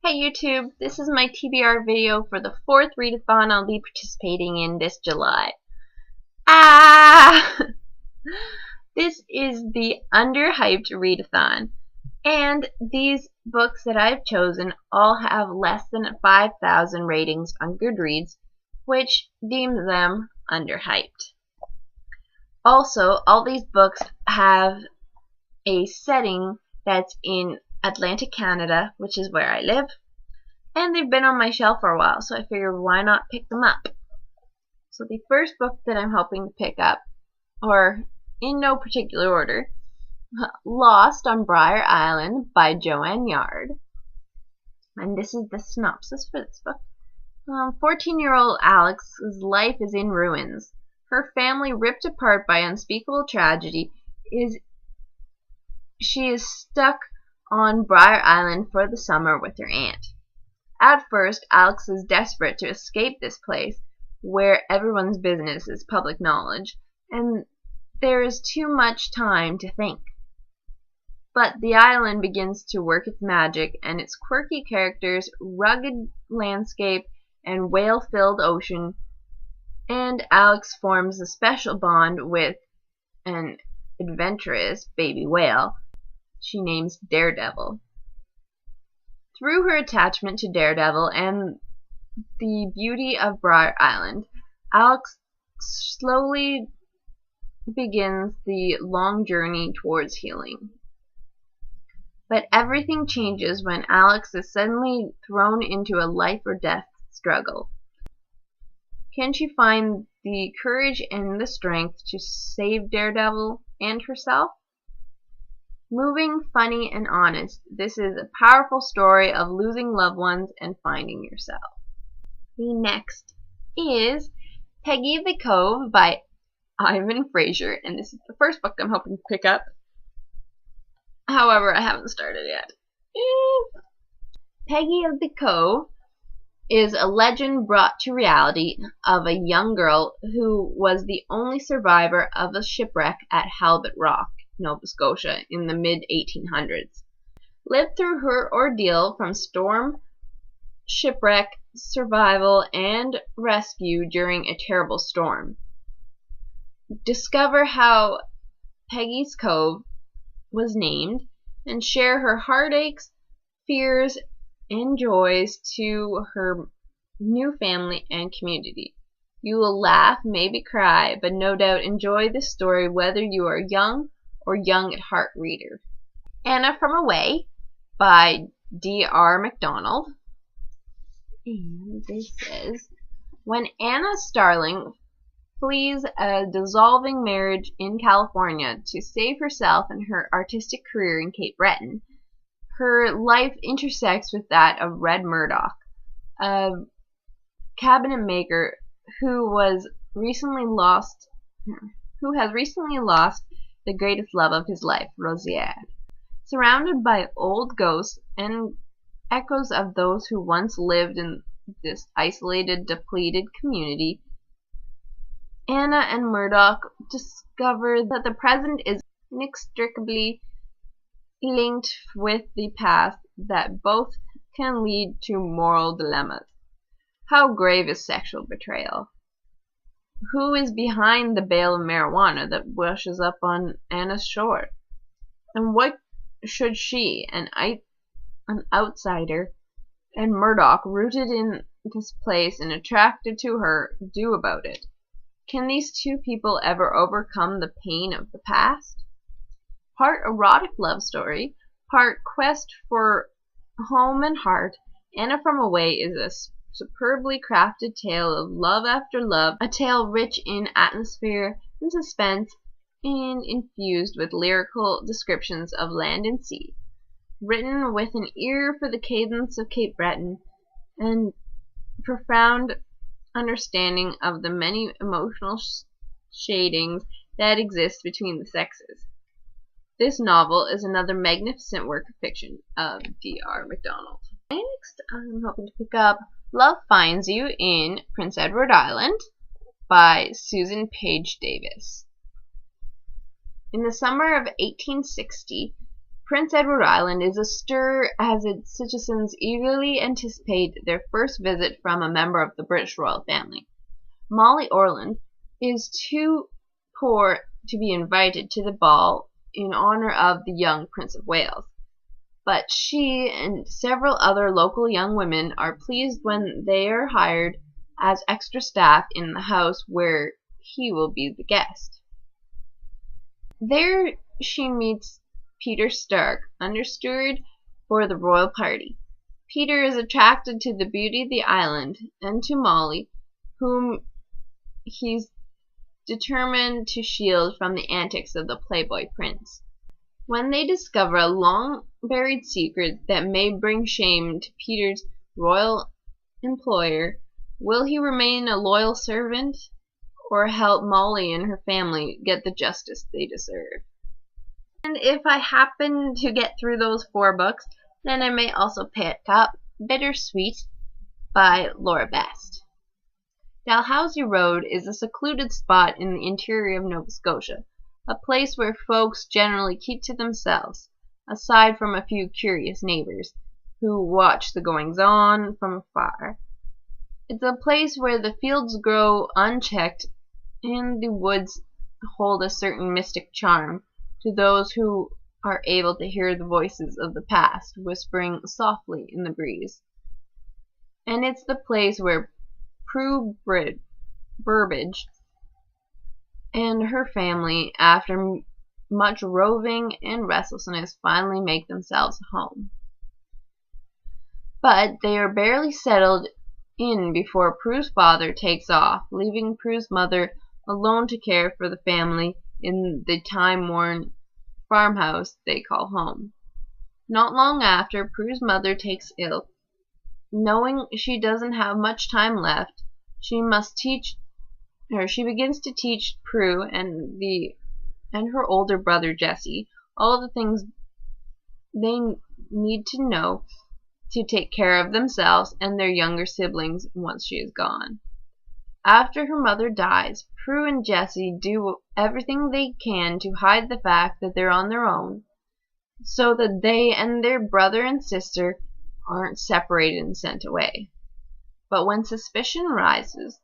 Hey YouTube, this is my TBR video for the 4th read-a-thon I'll be participating in this July. This is the underhyped read-a-thon, and these books that I've chosen all have less than 5,000 ratings on Goodreads, which deems them underhyped. Also, all these books have a setting that's in Atlantic Canada, which is where I live, and they've been on my shelf for a while, so I figured why not pick them up. So the first book that I'm hoping to pick up, or in no particular order, Lost on Briar Island by Joanne Yard. And this is the synopsis for this book. 14-year-old Alex's life is in ruins. Her family ripped apart by unspeakable tragedy. She is stuck on Briar Island for the summer with her aunt. At first, Alex is desperate to escape this place, where everyone's business is public knowledge, and there is too much time to think. But the island begins to work its magic, and its quirky characters, rugged landscape, and whale-filled ocean, and Alex forms a special bond with an adventurous baby whale she names Daredevil. Through her attachment to Daredevil and the beauty of Briar Island, Alex slowly begins the long journey towards healing. But everything changes when Alex is suddenly thrown into a life or death struggle. Can she find the courage and the strength to save Daredevil and herself? Moving, funny, and honest, this is a powerful story of losing loved ones and finding yourself. The next is Peggy of the Cove by Ivan Fraser, and this is the first book I'm hoping to pick up. However, I haven't started yet. Peggy of the Cove is a legend brought to reality of a young girl who was the only survivor of a shipwreck at Halibut Rock, Nova Scotia, in the mid-1800s. Lived through her ordeal from storm, shipwreck, survival, and rescue during a terrible storm. Discover how Peggy's Cove was named, and share her heartaches, fears, and joys to her new family and community. You will laugh, maybe cry, but no doubt enjoy this story whether you are young or young at heart reader. Anna from Away by D.R. MacDonald. And this says, when Anna Starling flees a dissolving marriage in California to save herself and her artistic career in Cape Breton, her life intersects with that of Red Murdoch, a cabinet maker who has recently lost the greatest love of his life, Rosier. Surrounded by old ghosts and echoes of those who once lived in this isolated, depleted community, Anna and Murdoch discover that the present is inextricably linked with the past, that both can lead to moral dilemmas. How grave is sexual betrayal? Who is behind the bale of marijuana that washes up on Anna's shore? And what should she, an outsider, and Murdoch, rooted in this place and attracted to her, do about it? Can these two people ever overcome the pain of the past? Part erotic love story, part quest for home and heart, Anna from Away is a superbly crafted tale of love after love, a tale rich in atmosphere and suspense and infused with lyrical descriptions of land and sea, written with an ear for the cadence of Cape Breton and profound understanding of the many emotional shadings that exist between the sexes. This novel is another magnificent work of fiction of D.R. MacDonald. Next, I'm hoping to pick up Love Finds You in Prince Edward Island by Susan Page Davis. In the summer of 1860, Prince Edward Island is astir as its citizens eagerly anticipate their first visit from a member of the British royal family. Molly Orland is too poor to be invited to the ball in honor of the young Prince of Wales, but she and several other local young women are pleased when they are hired as extra staff in the house where he will be the guest. There she meets Peter Stark, understeward for the royal party. Peter is attracted to the beauty of the island and to Molly, whom he's determined to shield from the antics of the playboy prince. When they discover a long-buried secret that may bring shame to Peter's royal employer, will he remain a loyal servant or help Molly and her family get the justice they deserve? And if I happen to get through those 4 books, then I may also pick up Bittersweet by Laura Best. Dalhousie Road is a secluded spot in the interior of Nova Scotia, a place where folks generally keep to themselves, aside from a few curious neighbors who watch the goings-on from afar. It's a place where the fields grow unchecked and the woods hold a certain mystic charm to those who are able to hear the voices of the past whispering softly in the breeze. And it's the place where Prue Burbage and her family, after much roving and restlessness, finally make themselves home. But they are barely settled in before Prue's father takes off, leaving Prue's mother alone to care for the family in the time-worn farmhouse they call home. Not long after, Prue's mother takes ill. Knowing she doesn't have much time left, she begins to teach Prue and her older brother Jesse all the things they need to know to take care of themselves and their younger siblings once she is gone. After her mother dies, Prue and Jesse do everything they can to hide the fact that they're on their own, so that they and their brother and sister aren't separated and sent away. But when suspicion rises,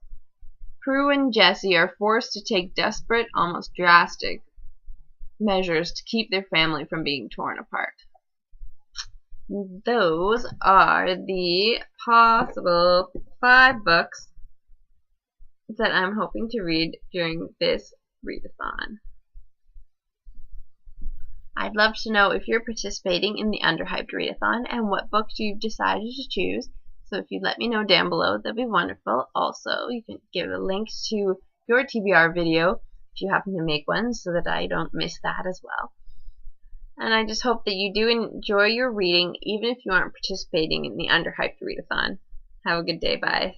Prue and Jesse are forced to take desperate, almost drastic measures to keep their family from being torn apart. Those are the possible 5 books that I'm hoping to read during this readathon. I'd love to know if you're participating in the Underhyped readathon and what books you've decided to choose. So if you'd let me know down below, that'd be wonderful. Also, you can give a link to your TBR video if you happen to make one so that I don't miss that as well. And I just hope that you do enjoy your reading even if you aren't participating in the Underhyped readathon. Have a good day. Bye.